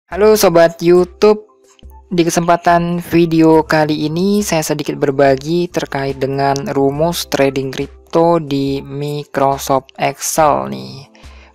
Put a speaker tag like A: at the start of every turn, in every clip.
A: Halo Sobat YouTube, di kesempatan video kali ini saya sedikit berbagi terkait dengan rumus trading kripto di Microsoft Excel nih.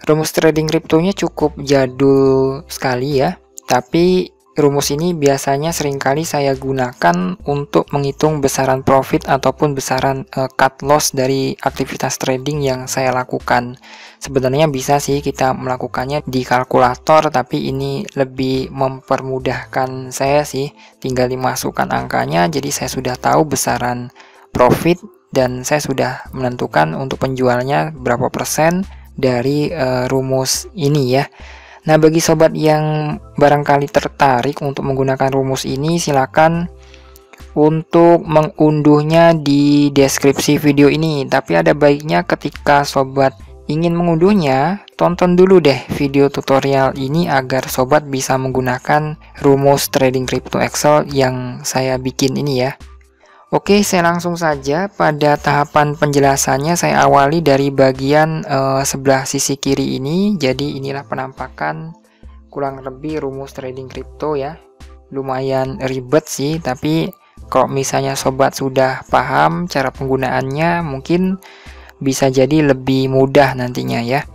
A: Rumus trading kriptonya cukup jadul sekali ya, tapi rumus ini biasanya seringkali saya gunakan untuk menghitung besaran profit ataupun besaran cut loss dari aktivitas trading yang saya lakukan. Sebenarnya bisa sih kita melakukannya di kalkulator, tapi ini lebih mempermudahkan saya sih, tinggal dimasukkan angkanya, jadi saya sudah tahu besaran profit dan saya sudah menentukan untuk penjualnya berapa persen dari rumus ini ya. Nah, bagi sobat yang barangkali tertarik untuk menggunakan rumus ini, silakan untuk mengunduhnya di deskripsi video ini. Tapi ada baiknya ketika sobat ingin mengunduhnya, tonton dulu deh video tutorial ini agar sobat bisa menggunakan rumus trading crypto Excel yang saya bikin ini ya. Oke, saya langsung saja pada tahapan penjelasannya. Saya awali dari bagian sebelah sisi kiri ini. Jadi inilah penampakan kurang lebih rumus trading crypto ya. Lumayan ribet sih, tapi kalau misalnya sobat sudah paham cara penggunaannya, mungkin bisa jadi lebih mudah nantinya ya.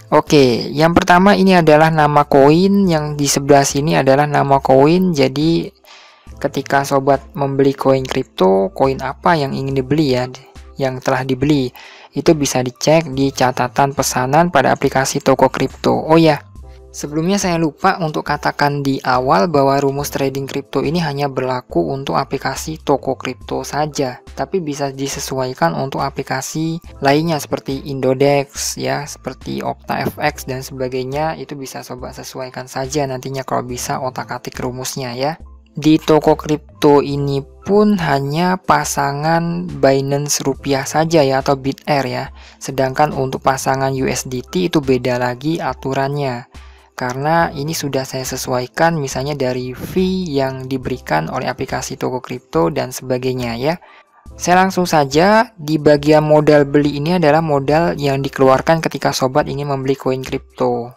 A: Oke, yang pertama ini adalah nama koin, yang di sebelah sini adalah nama koin. Jadi ketika sobat membeli koin kripto, koin apa yang ingin dibeli ya, yang telah dibeli, itu bisa dicek di catatan pesanan pada aplikasi toko kripto. Oh ya, sebelumnya saya lupa untuk katakan di awal bahwa rumus trading kripto ini hanya berlaku untuk aplikasi toko kripto saja, tapi bisa disesuaikan untuk aplikasi lainnya seperti Indodex ya, seperti OctaFX dan sebagainya. Itu bisa sobat sesuaikan saja nantinya kalau bisa otak-atik rumusnya ya. Di toko kripto ini pun hanya pasangan Binance rupiah saja ya, atau Bitair ya. Sedangkan untuk pasangan USDT itu beda lagi aturannya. Karena ini sudah saya sesuaikan misalnya dari fee yang diberikan oleh aplikasi toko kripto dan sebagainya ya. Saya langsung saja di bagian modal beli. Ini adalah modal yang dikeluarkan ketika sobat ingin membeli koin kripto.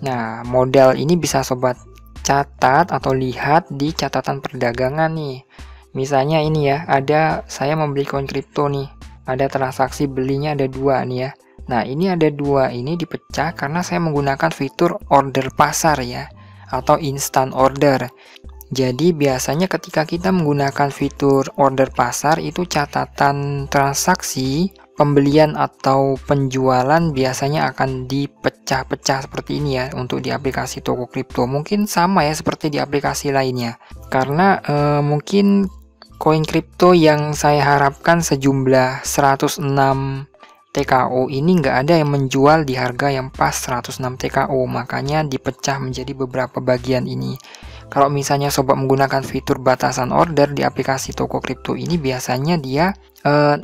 A: Nah, modal ini bisa sobat catat atau lihat di catatan perdagangan nih. Misalnya ini ya, ada saya membeli koin kripto nih. Ada transaksi belinya ada 2 nih ya. Nah, ini ada 2, ini dipecah karena saya menggunakan fitur order pasar ya, atau instant order. Jadi biasanya ketika kita menggunakan fitur order pasar itu catatan transaksi pembelian atau penjualan biasanya akan dipecah-pecah seperti ini ya untuk di aplikasi toko kripto. Mungkin sama ya seperti di aplikasi lainnya. Karena mungkin koin kripto yang saya harapkan sejumlah 106 TKO ini nggak ada yang menjual di harga yang pas 106 TKO, makanya dipecah menjadi beberapa bagian ini. Kalau misalnya sobat menggunakan fitur batasan order di aplikasi toko kripto ini, biasanya dia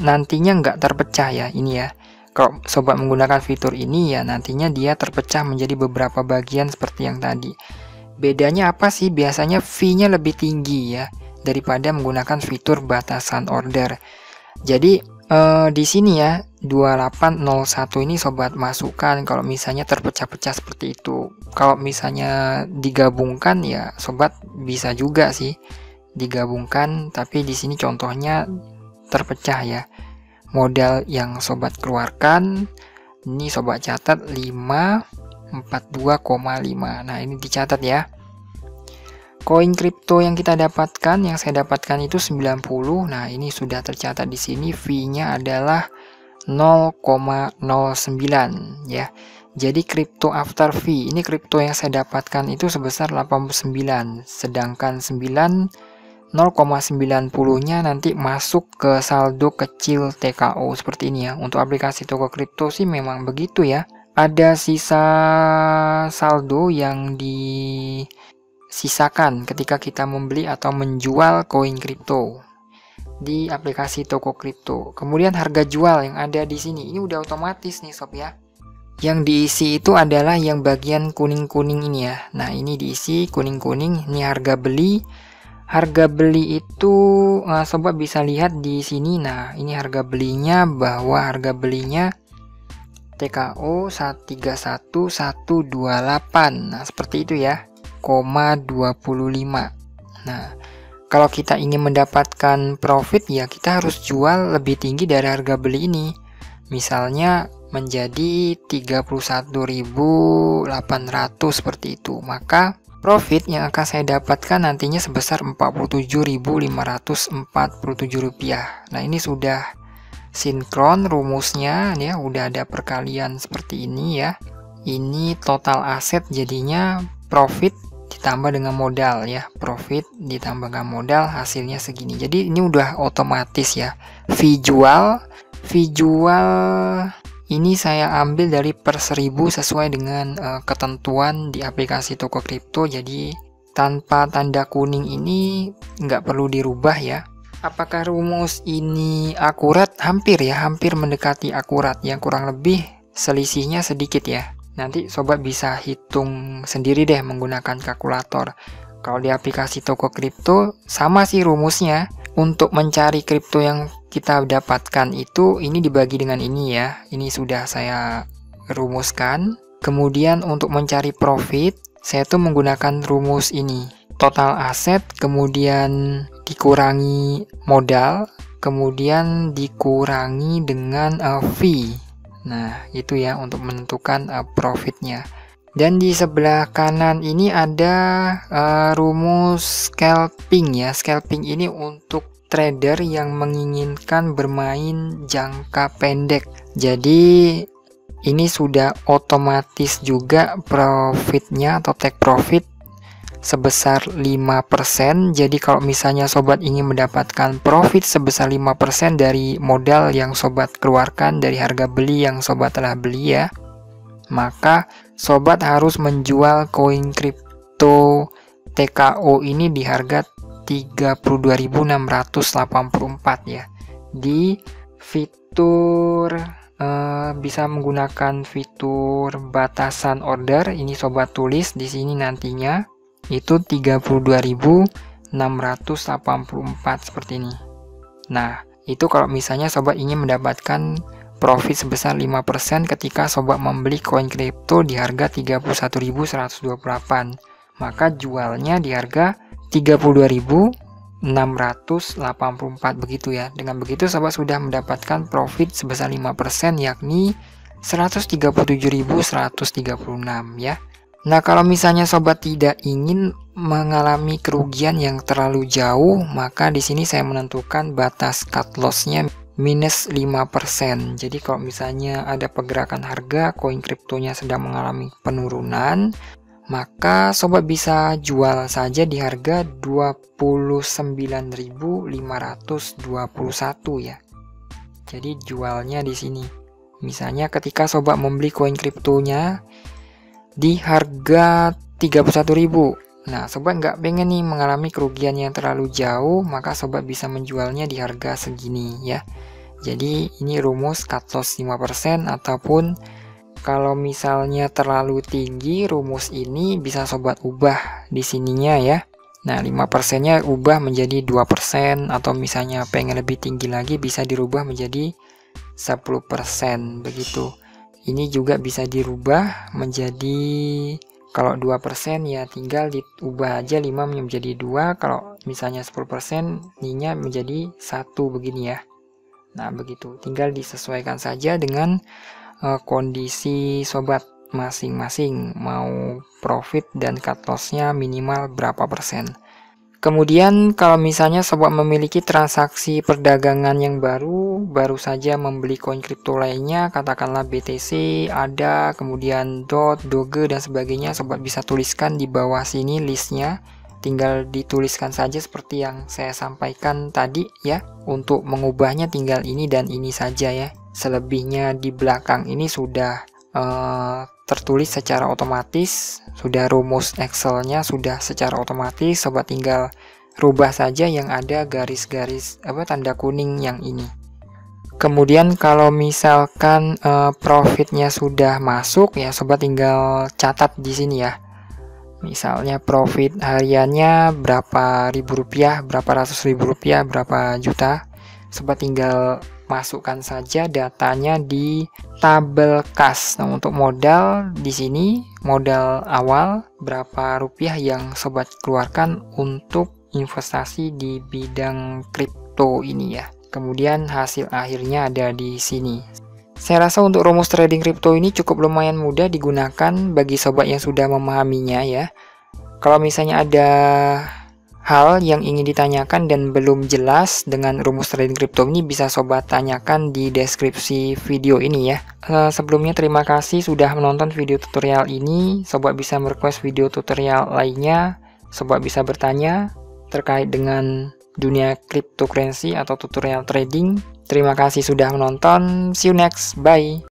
A: nantinya nggak terpecah ya ini ya. Kalau sobat menggunakan fitur ini ya nantinya dia terpecah menjadi beberapa bagian seperti yang tadi. Bedanya apa sih? Biasanya fee-nya lebih tinggi ya daripada menggunakan fitur batasan order. Jadi di sini ya 2801 ini sobat masukkan kalau misalnya terpecah-pecah seperti itu. Kalau misalnya digabungkan ya sobat bisa juga sih digabungkan, tapi di sini contohnya terpecah ya. Modal yang sobat keluarkan ini sobat catat 542,5. Nah, ini dicatat ya. Koin kripto yang kita dapatkan, yang saya dapatkan itu 90. Nah, ini sudah tercatat di sini, fee-nya adalah 0,09 ya. Jadi kripto after fee, ini kripto yang saya dapatkan itu sebesar 89, sedangkan 0,90-nya nanti masuk ke saldo kecil TKO seperti ini ya. Untuk aplikasi toko kripto sih memang begitu ya. Ada sisa saldo yang disisakan ketika kita membeli atau menjual koin kripto di aplikasi toko kripto. Kemudian harga jual yang ada di sini ini udah otomatis nih sob ya. Yang diisi itu adalah yang bagian kuning-kuning ini ya. Nah, ini diisi kuning-kuning, ini harga beli. Harga beli itu sobat bisa lihat di sini. Nah, ini harga belinya, bahwa harga belinya TKO 131128. Nah, seperti itu ya. Nah, kalau kita ingin mendapatkan profit ya kita harus jual lebih tinggi dari harga beli ini. Misalnya menjadi 31.800 seperti itu. Maka profit yang akan saya dapatkan nantinya sebesar Rp47.547. Nah, ini sudah sinkron rumusnya ya, udah ada perkalian seperti ini ya. Ini total aset jadinya profit ditambah dengan modal ya, profit ditambah dengan modal hasilnya segini. Jadi ini udah otomatis ya. Fee jual ini saya ambil dari per 1000 sesuai dengan ketentuan di aplikasi toko kripto. Jadi tanpa tanda kuning ini nggak perlu dirubah ya. Apakah rumus ini akurat? Hampir ya, hampir mendekati akurat ya, kurang lebih selisihnya sedikit ya. Nanti sobat bisa hitung sendiri deh menggunakan kalkulator. Kalau di aplikasi toko kripto sama sih rumusnya. Untuk mencari kripto yang kita dapatkan itu ini dibagi dengan ini ya. Ini sudah saya rumuskan. Kemudian untuk mencari profit saya tuh menggunakan rumus ini. Total aset kemudian dikurangi modal, kemudian dikurangi dengan fee. Nah, itu ya untuk menentukan profitnya. Dan di sebelah kanan ini ada rumus scalping ya. Scalping ini untuk trader yang menginginkan bermain jangka pendek. Jadi ini sudah otomatis juga profitnya atau take profit sebesar 5%. Jadi kalau misalnya sobat ingin mendapatkan profit sebesar 5% dari modal yang sobat keluarkan, dari harga beli yang sobat telah beli ya, maka sobat harus menjual koin kripto TKO ini di harga 32.684 ya. Di fitur bisa menggunakan fitur batasan order. Ini sobat tulis di sini nantinya itu 32.684 seperti ini. Nah, itu kalau misalnya sobat ingin mendapatkan profit sebesar 5% ketika sobat membeli koin kripto di harga 31.128, maka jualnya di harga 32.684 begitu ya. Dengan begitu sobat sudah mendapatkan profit sebesar 5% yakni 137.136 ya. Nah, kalau misalnya sobat tidak ingin mengalami kerugian yang terlalu jauh, maka di sini saya menentukan batas cut loss-nya minus 5%. Jadi kalau misalnya ada pergerakan harga koin kriptonya sedang mengalami penurunan, maka sobat bisa jual saja di harga 29.521 ya. Jadi jualnya di sini. Misalnya ketika sobat membeli koin kriptonya di harga 31.000. Nah, sobat nggak pengen nih mengalami kerugian yang terlalu jauh, maka sobat bisa menjualnya di harga segini ya. Jadi ini rumus cut loss 5%, ataupun kalau misalnya terlalu tinggi rumus ini bisa sobat ubah di sininya ya. Nah, 5%-nya ubah menjadi 2%, atau misalnya pengen lebih tinggi lagi bisa dirubah menjadi 10% begitu. Ini juga bisa dirubah menjadi, kalau 2% ya tinggal diubah aja 5 menjadi 2, kalau misalnya 10% ininya menjadi 1 begini ya. Nah, begitu. Tinggal disesuaikan saja dengan kondisi sobat masing-masing, mau profit dan cut loss-nya minimal berapa persen. Kemudian kalau misalnya sobat memiliki transaksi perdagangan yang baru saja membeli koin kripto lainnya, katakanlah BTC, ADA, kemudian DOT, Doge dan sebagainya, sobat bisa tuliskan di bawah sini listnya. Tinggal dituliskan saja seperti yang saya sampaikan tadi ya. Untuk mengubahnya tinggal ini dan ini saja ya. Selebihnya di belakang ini sudah tertulis secara otomatis, sudah rumus Excel-nya sudah secara otomatis, sobat tinggal rubah saja yang ada garis-garis tanda kuning yang ini. Kemudian kalau misalkan profitnya sudah masuk ya, sobat tinggal catat di sini ya. Misalnya profit hariannya berapa ribu rupiah, berapa ratus ribu rupiah, berapa juta. Sobat tinggal masukkan saja datanya di tabel kas. Nah, untuk modal di sini, modal awal berapa rupiah yang sobat keluarkan untuk investasi di bidang kripto ini ya. Kemudian hasil akhirnya ada di sini. Saya rasa untuk rumus trading kripto ini cukup lumayan mudah digunakan bagi sobat yang sudah memahaminya ya. Kalau misalnya ada hal yang ingin ditanyakan dan belum jelas dengan rumus trading kripto ini, bisa sobat tanyakan di deskripsi video ini ya. Sebelumnya terima kasih sudah menonton video tutorial ini. Sobat bisa merequest video tutorial lainnya. Sobat bisa bertanya terkait dengan dunia cryptocurrency atau tutorial trading. Terima kasih sudah menonton. See you next. Bye.